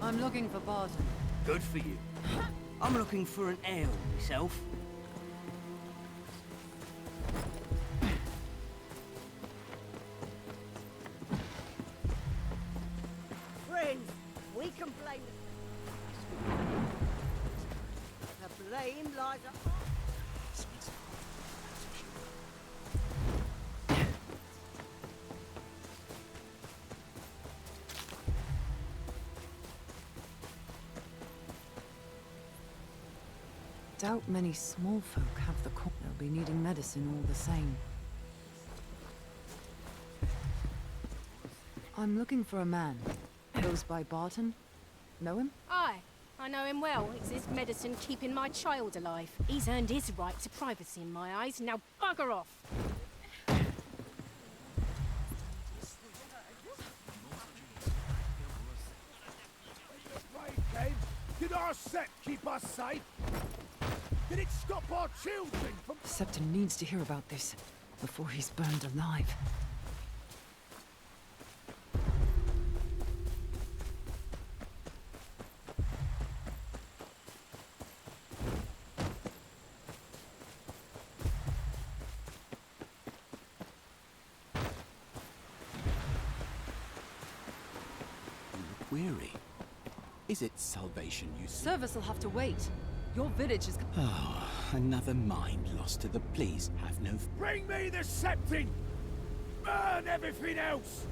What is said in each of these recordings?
I'm looking for Barton. Good for you. I'm looking for an ale myself. Friends, we can blame the blame lies at Doubt many small folk have the call. They'll be needing medicine all the same. I'm looking for a man. Goes by Barton. Know him? Aye, I know him well. It's his medicine keeping my child alive. He's earned his right to privacy in my eyes. Now bugger off! Did our set keep us safe? Did it stop our children from... Septon needs to hear about this before he's burned alive. Weary. Is it salvation you seek? Service will have to wait. Your village is... Oh, another mind lost to the... Please, have no... Bring me the septing! Burn everything else!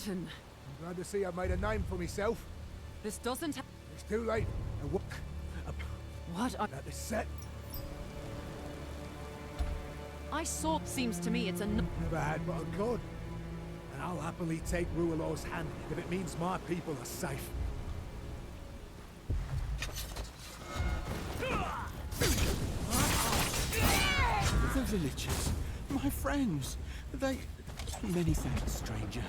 Barton, I'm glad to see I've made a name for myself. this doesn't ha- It's too late. And what... What At the set, I saw seems to me it's a... never had but a god. And I'll happily take Rualor's hand if it means my people are safe. The villagers, my friends, they... Many thanks, stranger.